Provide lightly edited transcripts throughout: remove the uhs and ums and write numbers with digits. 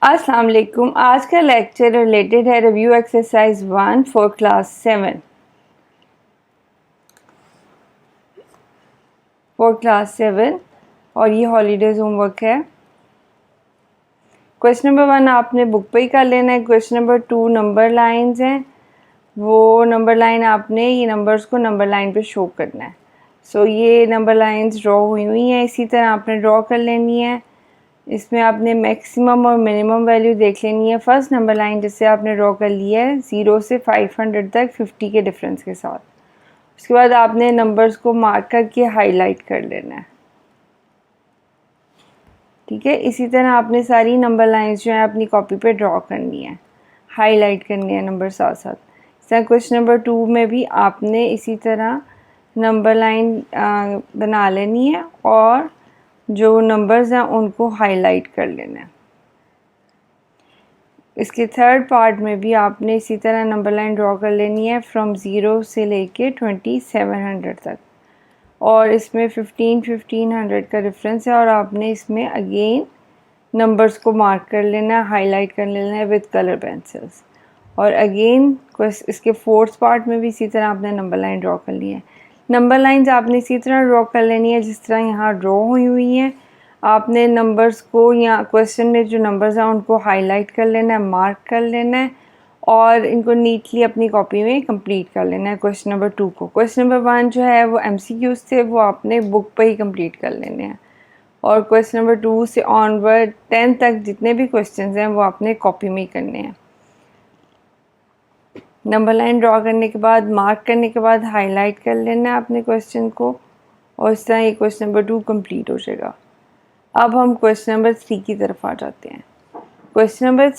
अस्सलाम वालेकुम। आज का लेक्चर रिलेटेड है रिव्यू एक्सरसाइज 1 फॉर क्लास 7 और ये हॉलीडेज होमवर्क है। क्वेश्चन नंबर 1 आपने बुक पे ही कर लेना है। क्वेश्चन नंबर 2 नंबर लाइंस हैं, वो नंबर लाइन आपने ये नंबर्स को नंबर लाइन पे शो करना है। सो ये नंबर लाइंस ड्रॉ हुई हैं, इसी तरह आपने ड्रॉ कर लेनी है। इसमें आपने मैक्सिमम और मिनिमम वैल्यू देख लेनी है। फर्स्ट नंबर लाइन जिससे आपने ड्रॉ कर लिया है 0 से 500 तक 50 के डिफरेंस के साथ। उसके बाद आपने नंबर्स को मार्क करके हाईलाइट कर लेना है। ठीक है, इसी तरह आपने सारी नंबर लाइंस जो है अपनी कॉपी पे ड्रॉ करनी है, हाईलाइट करनी है नंबर साथ साथ। इस क्वेश्चन नंबर 2 में भी आपने इसी तरह नंबर लाइन बना लेनी है और जो नंबर्स हैं उनको हाईलाइट कर लेना है। इसके थर्ड पार्ट में भी आपने इसी तरह नंबर लाइन ड्रॉ कर लेनी है फ्रॉम 0 से लेके 2700 तक, और इसमें 1500 का डिफरेंस है और आपने इसमें अगेन नंबर्स को मार्क कर लेना है, हाईलाइट कर लेना है विद कलर पेंसिल्स। और अगेन इसके फोर्थ पार्ट में भी इसी तरह आपने नंबर लाइन ड्रॉ कर ली है। नंबर लाइंस आपने इसी तरह ड्रॉ कर लेनी है जिस तरह यहाँ ड्रॉ हुई हैं। आपने नंबर्स को या क्वेश्चन में जो नंबर्स हैं उनको हाईलाइट कर लेना है, मार्क कर लेना है और इनको नीटली अपनी कॉपी में कंप्लीट कर लेना है क्वेश्चन नंबर 2 को। क्वेश्चन नंबर 1 जो है वो MCQs थे, वो आपने बुक पर ही कंप्लीट कर लेने हैं। और क्वेश्चन नंबर 2 से ऑनवर्ड 10 तक जितने भी क्वेश्चन हैं वो आपने कॉपी में ही करने हैं। नंबर लाइन ड्रॉ करने के बाद, मार्क करने के बाद हाईलाइट कर लेना है अपने क्वेश्चन को, और इस तरह ये क्वेश्चन नंबर 2 कंप्लीट हो जाएगा। अब हम क्वेश्चन नंबर 3 की तरफ आ जाते हैं। क्वेश्चन नंबर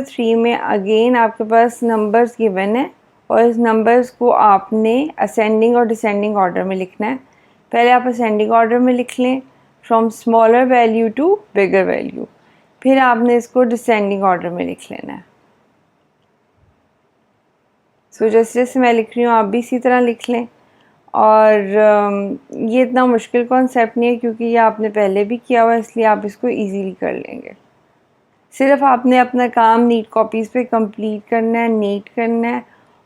3 में अगेन आपके पास नंबर्स गिवन है और इस नंबर्स को आपने असेंडिंग और डिसेंडिंग ऑर्डर में लिखना है। पहले आप असेंडिंग ऑर्डर में लिख लें from smaller value to bigger value, फिर आपने इसको डिसेंडिंग ऑर्डर में लिख लेना है। सो जैसे जैसे मैं लिख रही हूँ आप भी इसी तरह लिख लें। और ये इतना मुश्किल कॉन्सेप्ट नहीं है क्योंकि ये आपने पहले भी किया हुआ है, इसलिए आप इसको इजीली कर लेंगे। सिर्फ आपने अपना काम नीट कॉपीज़ पे कंप्लीट करना है, नीट करना है,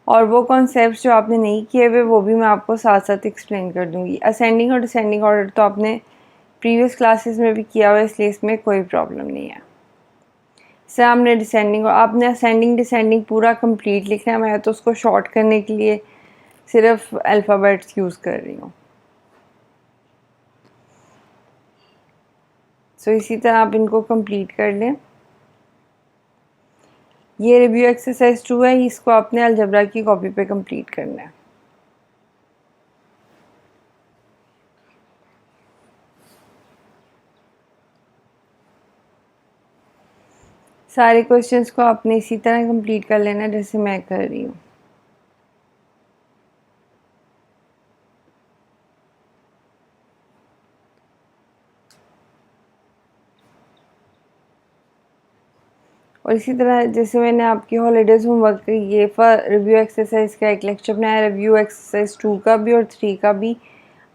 और वो कॉन्सेप्ट्स जो आपने नहीं किए हुए वो भी मैं आपको साथ साथ एक्सप्लेन कर दूँगी। असेंडिंग और डिसेंडिंग ऑर्डर तो आपने प्रीवियस क्लासेस में भी किया हुआ है, इसलिए इसमें कोई प्रॉब्लम नहीं है। सामने डिसेंडिंग, और आपने असेंडिंग डिसेंडिंग पूरा कंप्लीट लिखना है। मैं तो उसको शॉर्ट करने के लिए सिर्फ अल्फ़ाबेट्स यूज़ कर रही हूँ। सो इसी तरह आप इनको कंप्लीट कर लें। ये रिव्यू एक्सरसाइज 2 है, इसको आपने अलजबरा की कॉपी पे कंप्लीट करना है। सारे क्वेश्चंस को आपने इसी तरह कंप्लीट कर लेना है जैसे मैं कर रही हूँ। और इसी तरह जैसे मैंने आपकी हॉलीडेज़ होमवर्क ये फॉर रिव्यू एक्सरसाइज का एक लेक्चर बनाया, रिव्यू एक्सरसाइज 2 का भी और 3 का भी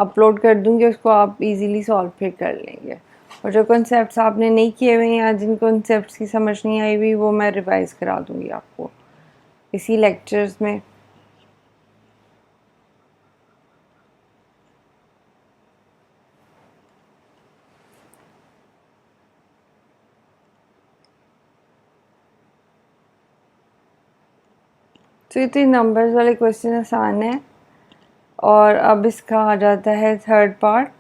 अपलोड कर दूँगी, उसको आप इजीली सॉल्व फिर कर लेंगे। और जो कॉन्सेप्ट्स आपने नहीं किए हुए हैं या जिन कॉन्सेप्ट्स की समझ नहीं आई हुई वो मैं रिवाइज़ करा दूँगी आपको इसी लेक्चर्स में। तो ये तो नंबर्स वाले क्वेश्चन आसान है। और अब इसका आ जाता है थर्ड पार्ट।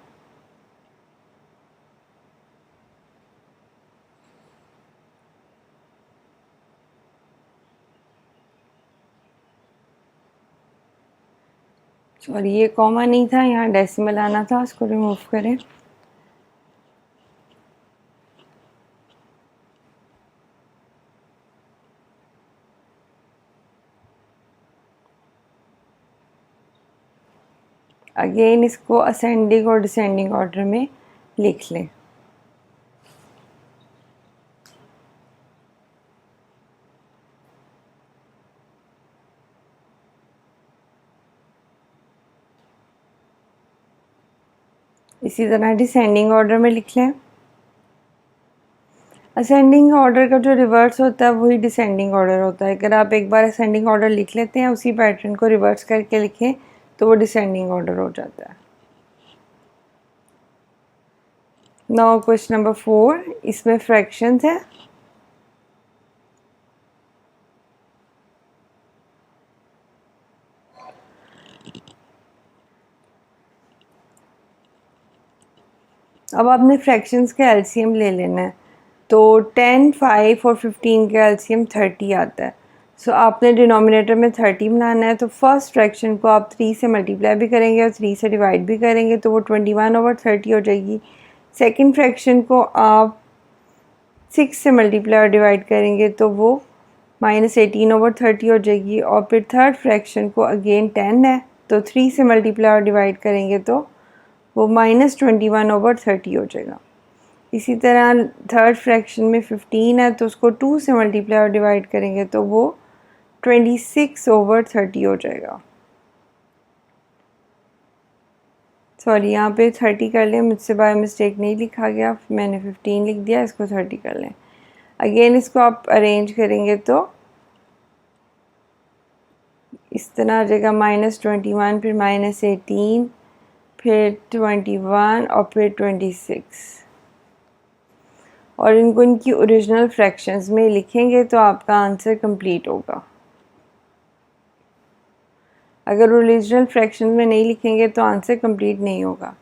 सॉरी, ये कॉमा नहीं था, यहाँ डेसिमल आना था, उसको रिमूव करें। अगेन इसको असेंडिंग और डिसेंडिंग ऑर्डर में लिख लें। इसी तरह डिसेंडिंग ऑर्डर में लिख लें। असेंडिंग ऑर्डर का जो रिवर्स होता है वही डिसेंडिंग ऑर्डर होता है। अगर आप एक बार असेंडिंग ऑर्डर लिख लेते हैं, उसी पैटर्न को रिवर्स करके लिखें तो वो डिसेंडिंग ऑर्डर हो जाता है। नाउ क्वेश्चन नंबर 4, इसमें फ्रैक्शंस है। अब आपने फ्रैक्शंस का एलसीएम ले लेना है। तो 10, 5 और 15 का एलसीएम 30 आता है। सो आपने डिनोमिनेटर में 30 बनाना है, तो फर्स्ट फ्रैक्शन को आप 3 से मल्टीप्लाई भी करेंगे और 3 से डिवाइड भी करेंगे तो वो 21/30 हो जाएगी। सेकंड फ्रैक्शन को आप 6 से मल्टीप्लाई और डिवाइड करेंगे तो वो -18/30 हो जाएगी। और फिर थर्ड फ्रैक्शन को अगेन 10 है, तो 3 से मल्टीप्लाई और डिवाइड करेंगे तो वो -21/30 हो जाएगा। इसी तरह थर्ड फ्रैक्शन में 15 है, तो उसको 2 से मल्टीप्लाई और डिवाइड करेंगे तो वो 26/30 हो जाएगा। सॉरी, यहाँ पे 30 कर लें, मुझसे बाय मिस्टेक नहीं लिखा गया, मैंने 15 लिख दिया, इसको 30 कर लें। अगेन इसको आप अरेंज करेंगे तो इस तरह आ जाएगा -21, फिर -18, फिर 21 और फिर 26। और इनको इनकी ओरिजिनल फ्रैक्शंस में लिखेंगे तो आपका आंसर कंप्लीट होगा। अगर ओरिजिनल फ्रैक्शन में नहीं लिखेंगे तो आंसर कंप्लीट नहीं होगा।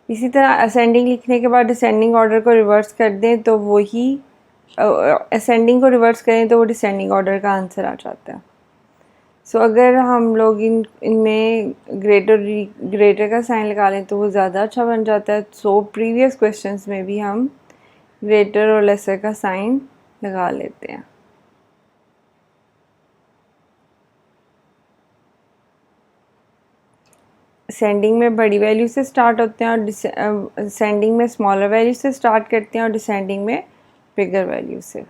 इसी तरह असेंडिंग लिखने के बाद डिसेंडिंग ऑर्डर को रिवर्स कर दें तो वही असेंडिंग को रिवर्स करें तो वो डिसेंडिंग ऑर्डर का आंसर आ जाता है। सो अगर हम लोग इनमें ग्रेटर का साइन लगा लें तो वो ज़्यादा अच्छा बन जाता है। सो प्रीवियस क्वेश्चंस में भी हम ग्रेटर और लेसर का साइन लगा लेते हैं। असेंडिंग में बड़ी वैल्यू से स्टार्ट होते हैं और असेंडिंग में स्मॉलर वैल्यू से स्टार्ट करते हैं और डिसेंडिंग में बिगर वैल्यू से।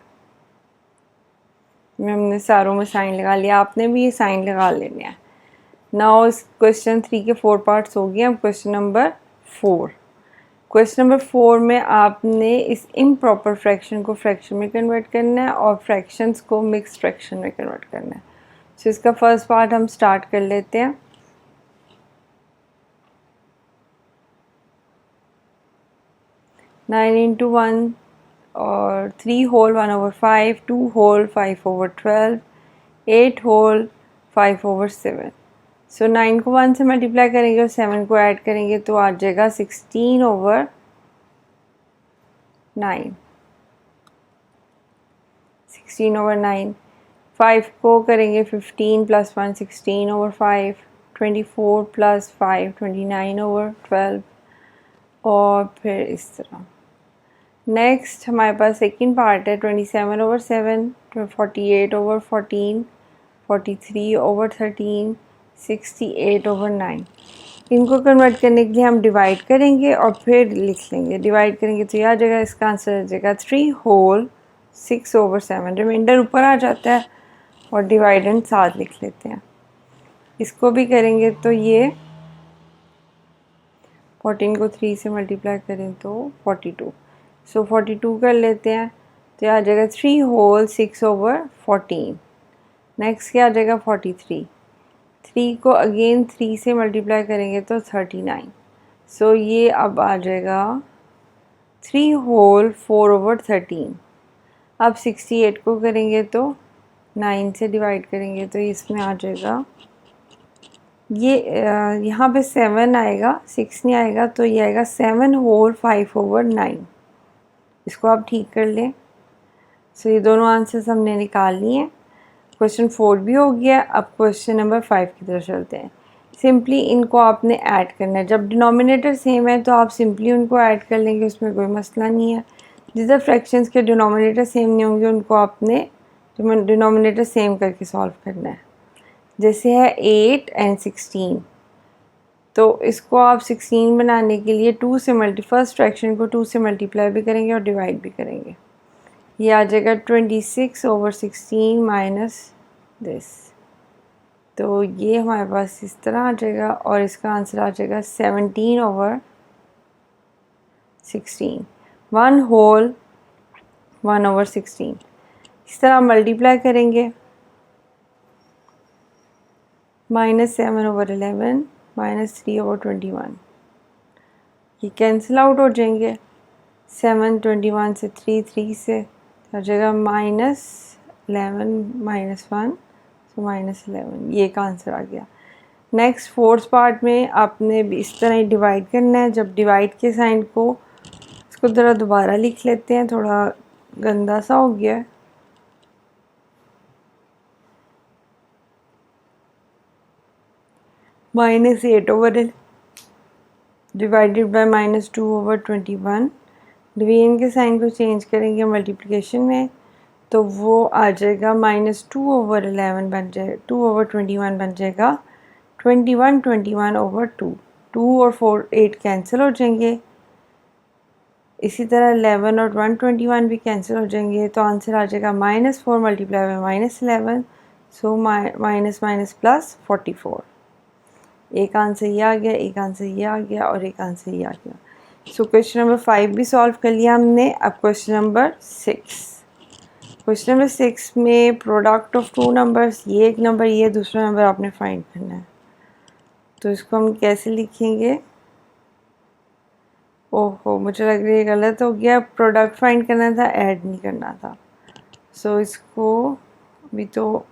हमने सारों में साइन लगा लिया, आपने भी ये साइन लगा लेने हैं। नाउ इस क्वेश्चन 3 के 4 पार्ट्स हो गए। अब क्वेश्चन नंबर 4। क्वेश्चन नंबर 4 में आपने इस इम्प्रॉपर फ्रैक्शन को फ्रैक्शन में कन्वर्ट करना है और फ्रैक्शंस को मिक्स फ्रैक्शन में कन्वर्ट करना है। सो इसका फर्स्ट पार्ट हम स्टार्ट कर लेते हैं। नाइन इंटू 1 और 3 होल 1/5, 2 होल 5/12, 8 होल 5/7। सो 9 को 1 से मल्टीप्लाई करेंगे और 7 को ऐड करेंगे तो आ जाएगा 16/9। 16/9। 5 को करेंगे 15 + 1 16/5, 24 + 5 29/12 और फिर इस तरह। नेक्स्ट हमारे पास सेकंड पार्ट है 27/7, 48/14, 43/13, 68/9। इनको कन्वर्ट करने के लिए हम डिवाइड करेंगे और फिर लिख लेंगे। डिवाइड करेंगे तो यह आ जाएगा, इसका आंसर आ जाएगा 3 होल 6/7। रिमाइंडर ऊपर आ जाता है और डिवाइडेंड साथ लिख लेते हैं। इसको भी करेंगे तो ये 14 को 3 से मल्टीप्लाई करें तो 42। सो 42 कर लेते हैं तो यह आ जाएगा 3 होल 6/14। नेक्स्ट क्या आ जाएगा 43। 3 को अगेन 3 से मल्टीप्लाई करेंगे तो 39। सो ये अब आ जाएगा 3 होल 4/13। अब 68 को करेंगे तो 9 से डिवाइड करेंगे तो इसमें आ जाएगा, ये यहाँ पे 7 आएगा, 6 नहीं आएगा, तो ये आएगा 7 होल 5/9। इसको आप ठीक कर लें। सो ये दोनों आंसर्स हमने निकाल लिए हैं। क्वेश्चन 4 भी हो गया। अब क्वेश्चन नंबर 5 की तरफ चलते हैं। सिंपली इनको आपने ऐड करना है। जब डिनोमिनेटर सेम है तो आप सिंपली उनको ऐड कर लेंगे, उसमें कोई मसला नहीं है। जिधर फ्रैक्शंस के डिनोमिनेटर सेम नहीं होंगे उनको आपने डिनोमिनेटर सेम करके सॉल्व करना है। जैसे है 8 एंड 16, तो इसको आप 16 बनाने के लिए फर्स्ट फ्रैक्शन को 2 से मल्टीप्लाई भी करेंगे और डिवाइड भी करेंगे। ये आ जाएगा 26/16 माइनस दिस। तो ये हमारे पास इस तरह आ जाएगा और इसका आंसर आ जाएगा 17/16। 1 होल 1/16। इस तरह मल्टीप्लाई करेंगे, -7/11 -3/21, ये कैंसिल आउट हो जाएंगे। 7 21 से 3 से हो जाएगा -11 -1 तो -11, ये का आंसर आ गया। नेक्स्ट फोर्थ पार्ट में आपने भी इस तरह ही डिवाइड करना है। जब डिवाइड के साइन को इसको ज़रा दोबारा लिख लेते हैं, थोड़ा गंदा सा हो गया है। -8/11 डिवाइडेड बाय -2/21। डिवीजन के साइन को चेंज करेंगे मल्टीप्लिकेशन में, तो वो आ जाएगा -2/11 बन जाए 2/21 बन जाएगा 21/21/2। 2 और 4 8 कैंसिल हो जाएंगे। इसी तरह 11 और 121 भी कैंसिल हो जाएंगे, तो आंसर आ जाएगा -4 multiply by -11, so minus minus plus 44। एक आंसर ये आ गया, एक आंसर ये आ गया और एक आंसर ये आ गया। सो क्वेश्चन नंबर 5 भी सॉल्व कर लिया हमने। अब क्वेश्चन नंबर 6। क्वेश्चन नंबर 6 में प्रोडक्ट ऑफ टू नंबर्स, ये एक नंबर, ये दूसरा नंबर आपने फाइंड करना है। तो इसको हम कैसे लिखेंगे? ओहो, मुझे लग रहा है गलत हो गया। प्रोडक्ट फाइंड करना था, ऐड नहीं करना था। सो इसको भी तो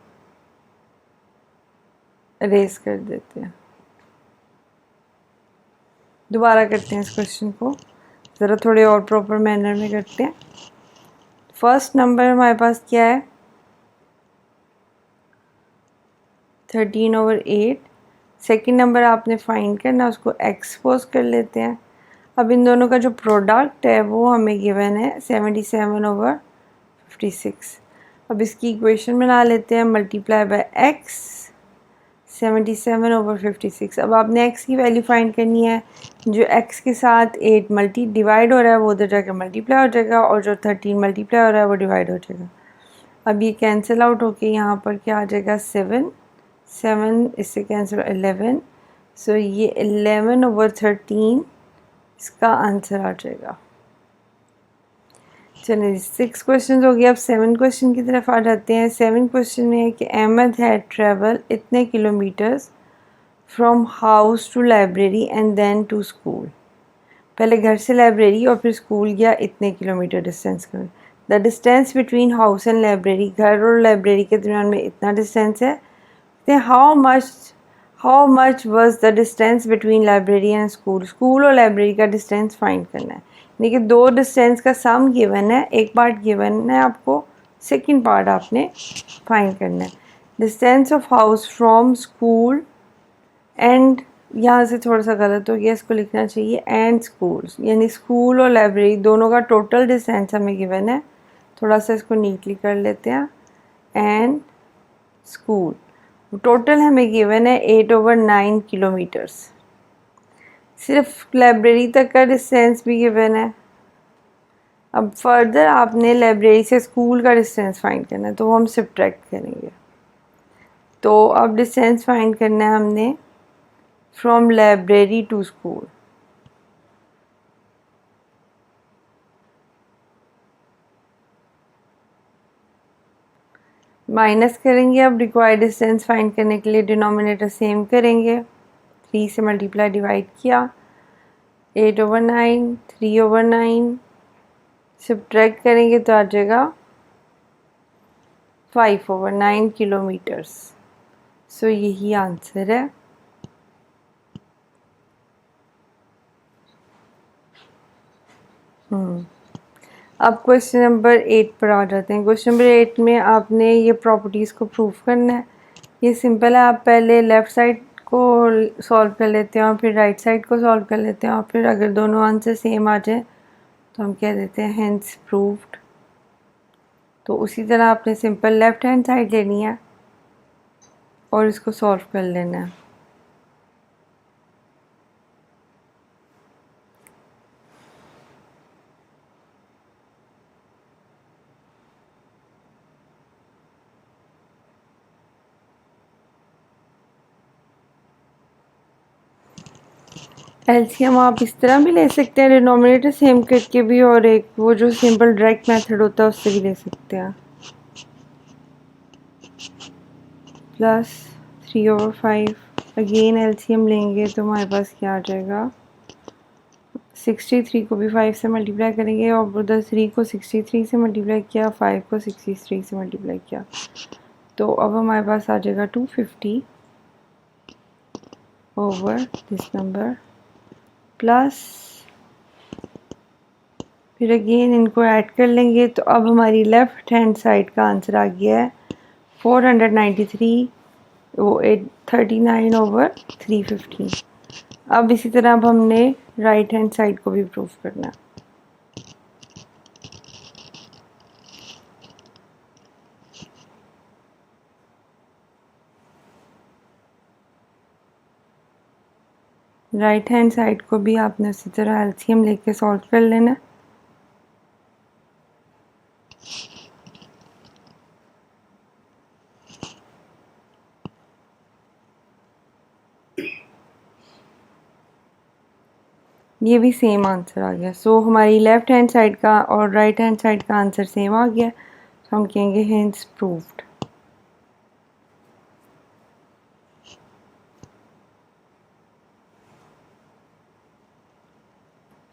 इरेज कर देते हैं। दोबारा करते हैं इस क्वेश्चन को, ज़रा थोड़े और प्रॉपर मैनर में करते हैं। फर्स्ट नंबर हमारे पास क्या है? 13/8। सेकेंड नंबर आपने फाइंड करना, उसको एक्सपोज कर लेते हैं। अब इन दोनों का जो प्रोडक्ट है वो हमें गिवन है 77/56। अब इसकी इक्वेशन बना लेते हैं, मल्टीप्लाई बाय एक्स 77/56। अब आपने x की वैल्यू फाइंड करनी है। जो x के साथ 8 मल्टी डिवाइड हो रहा है वो उधर जाकर मल्टीप्लाई हो जाएगा, और जो 13 मल्टीप्लाई हो रहा है वो डिवाइड हो जाएगा। अब ये कैंसिल आउट होके यहाँ पर क्या आ जाएगा? 7 7 इससे कैंसिल 11, सो ये 11/13 इसका आंसर आ जाएगा। चलिए 6 क्वेश्चन हो गया। अब 7 क्वेश्चन की तरफ आ जाते हैं। 7 क्वेश्चन में है कि अहमद हैड ट्रेवल इतने kilometres from house to library and then to school. पहले घर से लाइब्रेरी और फिर स्कूल गया, इतने किलोमीटर डिस्टेंस कर। The distance between house and library, घर और लाइब्रेरी के दरमियान में इतना डिस्टेंस है। How much was the distance between library and school. School और लाइब्रेरी का डिस्टेंस फाइंड करना है। यानी कि दो डिस्टेंस का सम गिवन है, एक पार्ट गिवन है आपको, सेकंड पार्ट आपने फाइंड करना है। Distance of house from school and, यहाँ से थोड़ा सा गलत हो गया, इसको लिखना चाहिए एंड स्कूल्स, यानी स्कूल और लाइब्रेरी दोनों का टोटल डिस्टेंस हमें गिवन है। थोड़ा सा इसको नीटली कर लेते हैं। एंड स्कूल टोटल हमें गिवन है 8/9 किलोमीटर्स। सिर्फ लाइब्रेरी तक का डिस्टेंस भी गिवन है। अब फर्दर आपने लाइब्रेरी से स्कूल का डिस्टेंस फाइंड करना है, तो वो हम सब्ट्रैक्ट करेंगे। तो अब डिस्टेंस फाइंड करना है हमने from library to school. Minus करेंगे। अब रिक्वायर्ड डिस्टेंस फाइंड करने के लिए डिनोमिनेटर सेम करेंगे। 3 से मल्टीप्लाई डिवाइड किया, 8/9 3/9 सब्ट्रैक्ट करेंगे तो आ जाएगा 5/9 किलोमीटर्स। सो यही आंसर है। अब क्वेश्चन नंबर 8 पर आ जाते हैं। क्वेश्चन नंबर 8 में आपने ये प्रॉपर्टीज़ को प्रूव करना है। ये सिंपल है, आप पहले लेफ़्ट साइड को सॉल्व कर लेते हैं और फिर राइट साइड को सॉल्व कर लेते हैं, और फिर अगर दोनों आंसर सेम आ जाए तो हम कह देते हैं हेंस प्रूव्ड। तो उसी तरह आपने सिंपल लेफ़्ट हैंड साइड लेनी है और इसको सॉल्व कर लेना है। एलसीएम आप इस तरह भी ले सकते हैं, डिनोमिनेटर सेम करके भी, और एक वो जो सिंपल डायरेक्ट मेथड होता है उससे भी ले सकते हैं। +3/5 अगेन एलसीएम लेंगे तो हमारे पास क्या आ जाएगा, 63 को भी 5 से मल्टीप्लाई करेंगे और उधर 3 को 63 से मल्टीप्लाई किया, 5 को 63 से मल्टीप्लाई किया, तो अब हमारे पास आ जाएगा 250 ओवर दिस नंबर प्लस, फिर अगेन इनको ऐड कर लेंगे तो अब हमारी लेफ़्ट हैंड साइड का आंसर आ गया है 493 वो 839 ओवर 315। अब इसी तरह अब हमने राइट हैंड साइड को भी प्रूफ करना है। राइट हैंड साइड को भी आपने उसी तरह एलसीएम लेके सॉल्व कर लेना। ये भी सेम आंसर आ गया। सो हमारी लेफ़्ट हैंड साइड का और राइट हैंड साइड का आंसर सेम आ गया, तो हम कहेंगे हेंस प्रूव्ड।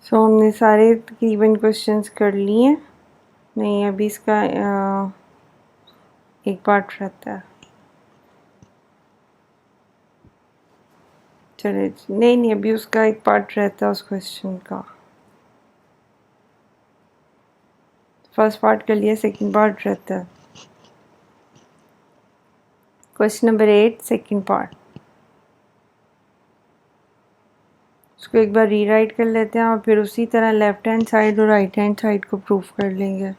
सो हमने सारे तकरीबन क्वेश्चंस कर लिए। नहीं, अभी इसका एक पार्ट रहता है। चले, नहीं अभी उसका एक पार्ट रहता है उस क्वेश्चन का। फर्स्ट पार्ट कर लिया, सेकंड पार्ट रहता है। क्वेश्चन नंबर 8 सेकंड पार्ट, उसको एक बार रीराइट कर लेते हैं और फिर उसी तरह लेफ़्ट हैंड साइड और राइट हैंड साइड को प्रूफ कर लेंगे।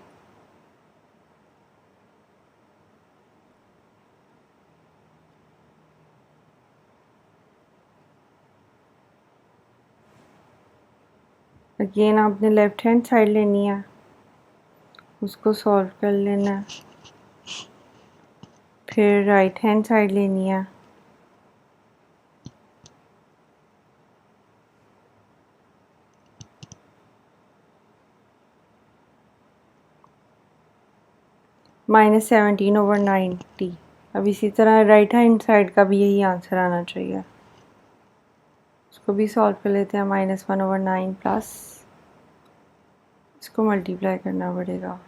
अगेन आपने लेफ़्ट हैंड साइड लेनी है, उसको सॉल्व कर लेना है, फिर राइट हैंड साइड लेनी है, -17 ओवर 90। अब इसी तरह राइट हैंड साइड का भी यही आंसर आना चाहिए। उसको भी सॉल्व कर लेते हैं। -1 ओवर 9 प्लस, इसको मल्टीप्लाई करना पड़ेगा।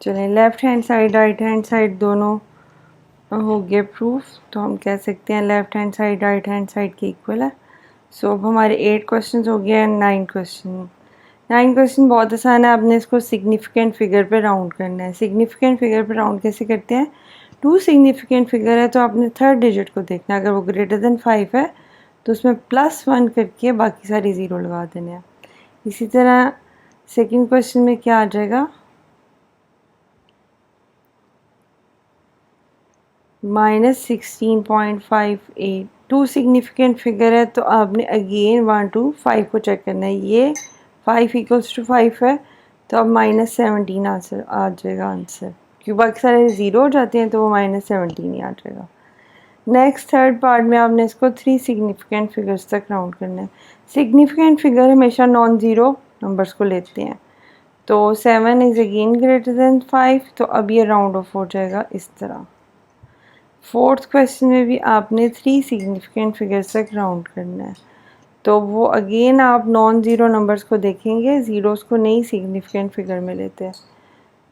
चलें, left hand side right hand side दोनों हो गए प्रूफ, तो हम कह सकते हैं left hand side right hand side के इक्वल है। सो अब हमारे 8 क्वेश्चन हो गए हैं। 9 क्वेश्चन, 9 क्वेश्चन बहुत आसान है। आपने इसको सिग्निफिकेंट फिगर पे राउंड करना है। सिग्निफिकेंट फिगर पे राउंड कैसे करते हैं, 2 सिग्निफिकेंट फिगर है तो आपने थर्ड डिजिट को देखना है, अगर वो ग्रेटर देन 5 है तो उसमें +1 करके बाकी सारे ज़ीरो लगा देने हैं। इसी तरह सेकंड क्वेश्चन में क्या आ जाएगा, -16.58। 2 सिग्निफिकेंट फिगर है तो आपने अगेन 1 to 5 को चेक करना है। ये 5 = 5 है तो अब -17 आंसर आ जाएगा आंसर, क्योंकि बाकी सारे ज़ीरो हो जाते हैं तो वो -17 ही आ जाएगा। नेक्स्ट थर्ड पार्ट में आपने इसको 3 सिग्निफिकेंट फिगर्स तक राउंड करना है। सिग्निफिकेंट फिगर हमेशा नॉन ज़ीरो नंबर्स को लेते हैं, तो 7 इज़ अगेन ग्रेटर देन 5, तो अब ये राउंड ऑफ हो जाएगा इस तरह। फोर्थ क्वेश्चन में भी आपने 3 सिग्निफिकेंट फिगर्स तक राउंड करना है, तो वो अगेन आप नॉन ज़ीरो नंबर्स को देखेंगे, ज़ीरोज़ को नहीं सिग्निफिकेंट फिगर में लेते हैं।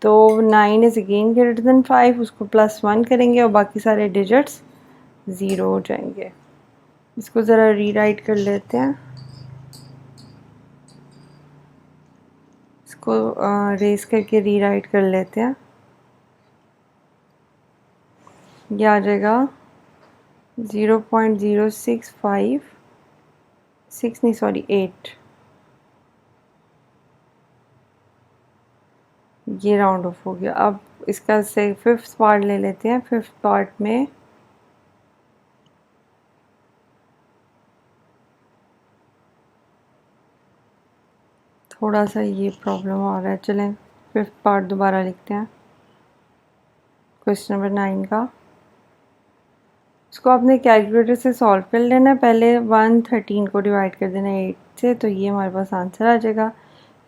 तो 9 इज़ अगेन ग्रेटर देन 5, उसको +1 करेंगे और बाकी सारे डिजिट्स ज़ीरो हो जाएंगे। इसको ज़रा रीराइट कर लेते हैं, इसको रेस करके रीराइट कर लेते हैं। ये आ जाएगा 0.065 6 नहीं सॉरी 8, ये राउंड ऑफ हो गया। अब इसका से फिफ्थ पार्ट ले लेते हैं। फिफ्थ पार्ट में थोड़ा सा ये प्रॉब्लम हो रहा है। चलें 5th पार्ट दोबारा लिखते हैं क्वेश्चन नंबर 9 का। इसको आपने कैलकुलेटर से सॉल्व कर लेना है। पहले 113 को डिवाइड कर देना है 8 से, तो ये हमारे पास आंसर आ जाएगा।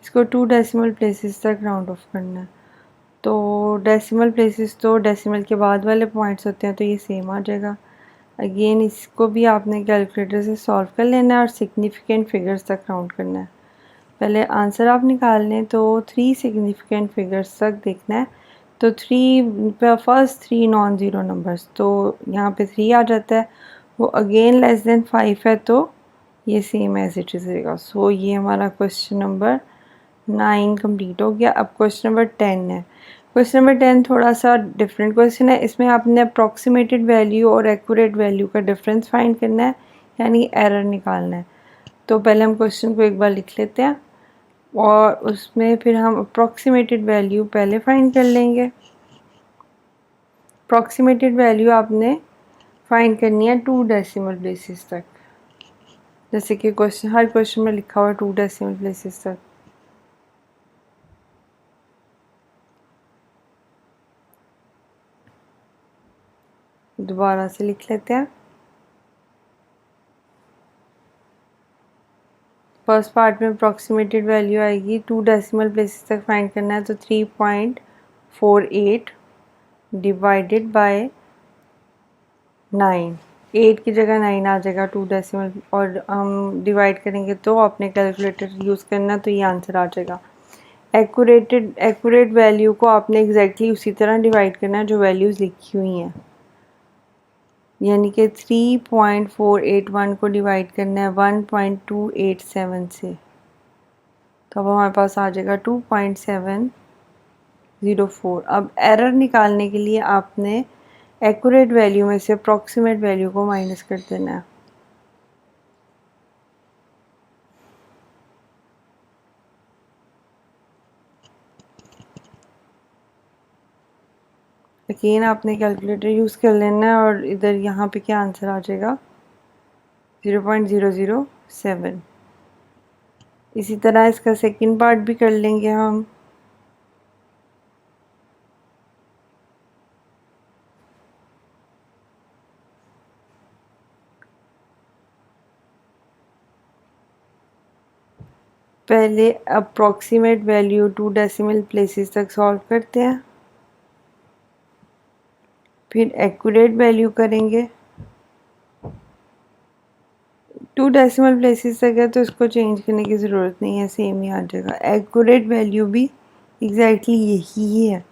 इसको 2 डेसिमल प्लेसेस तक राउंड ऑफ करना है। तो डेसिमल प्लेसेस तो डेसिमल के बाद वाले पॉइंट्स होते हैं, तो ये सेम आ जाएगा। अगेन इसको भी आपने कैलकुलेटर से सॉल्व कर लेना है और सिग्निफिकेंट फिगर्स तक राउंड करना है। पहले आंसर आप निकाल लें तो 3 सिग्निफिकेंट फिगर्स तक देखना है। तो फर्स्ट 3 नॉन ज़ीरो नंबर्स, तो यहाँ पे 3 आ जाता है। वो अगेन लेस देन 5 है, तो ये सेम एज इट इज़ रहेगा। सो ये हमारा क्वेश्चन नंबर 9 कंप्लीट हो गया। अब क्वेश्चन नंबर 10 है। क्वेश्चन नंबर 10 थोड़ा सा डिफरेंट क्वेश्चन है। इसमें आपने अप्रॉक्सीमेटेड वैल्यू और एक्यूरेट वैल्यू का डिफरेंस फाइंड करना है, यानी एरर निकालना है। तो पहले हम क्वेश्चन को एक बार लिख लेते हैं और उसमें फिर हम अप्रॉक्सीमेटेड वैल्यू पहले फाइंड कर लेंगे। अप्रॉक्सीमेटेड वैल्यू आपने फाइंड करनी है 2 डेसिमल प्लेसेस तक, जैसे कि हर क्वेश्चन में लिखा हुआ है 2 डेसिमल प्लेसेस तक। दोबारा से लिख लेते हैं। फर्स्ट पार्ट में अप्रॉक्सीमेटेड वैल्यू आएगी 2 डेसिमल प्लेसेस तक फाइंड करना है, तो 3.48 डिवाइडेड बाय 9। 8 की जगह 9 आ जाएगा 2 डेसिमल, और हम डिवाइड करेंगे तो अपने कैलकुलेटर यूज़ करना, तो ये आंसर आ जाएगा। एक्यूरेट वैल्यू को आपने एग्जैक्टली उसी तरह डिवाइड करना है जो वैल्यूज़ लिखी हुई हैं, यानी कि 3.481 को डिवाइड करना है 1.287 से, तो अब हमारे पास आ जाएगा 2.704। अब एरर निकालने के लिए आपने एक्यूरेट वैल्यू में से अप्रॉक्सीमेट वैल्यू को माइनस कर देना है। अगेन आपने कैलकुलेटर यूज़ कर लेना है और इधर यहाँ पे क्या आंसर आ जाएगा 0.007। इसी तरह इसका सेकंड पार्ट भी कर लेंगे हम। पहले अप्रॉक्सीमेट वैल्यू 2 डेसिमल प्लेसेस तक सॉल्व करते हैं, फिर एक्यूरेट वैल्यू करेंगे। 2 डेसिमल प्लेसेस तक है तो इसको चेंज करने की ज़रूरत नहीं है, सेम ही आ जाएगा। एक्यूरेट वैल्यू भी एग्जैक्टली यही है।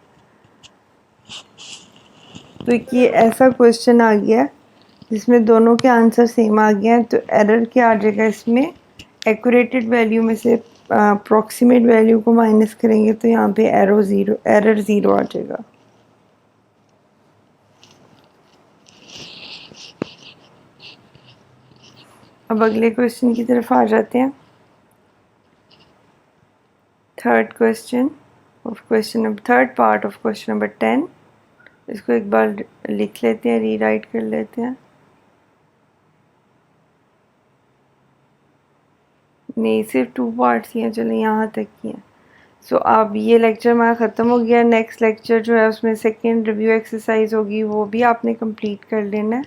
तो ये ऐसा क्वेश्चन आ गया जिसमें दोनों के आंसर सेम आ गए हैं, तो एरर क्या आ जाएगा इसमें, एक्यूरेटेड वैल्यू में से अप्रॉक्सीमेट वैल्यू को माइनस करेंगे तो यहाँ पे एरर ज़ीरो आ जाएगा। अब अगले क्वेश्चन की तरफ आ जाते हैं। Third part of question number 10। इसको एक बार लिख लेते हैं, रीराइट कर लेते हैं। नहीं, सिर्फ 2 पार्ट्स ही हैं, चलो यहाँ तक ही हैं। सो अब ये लेक्चर हमारा ख़त्म हो गया। नेक्स्ट लेक्चर जो है उसमें सेकेंड रिव्यू एक्सरसाइज होगी, वो भी आपने कंप्लीट कर लेना है।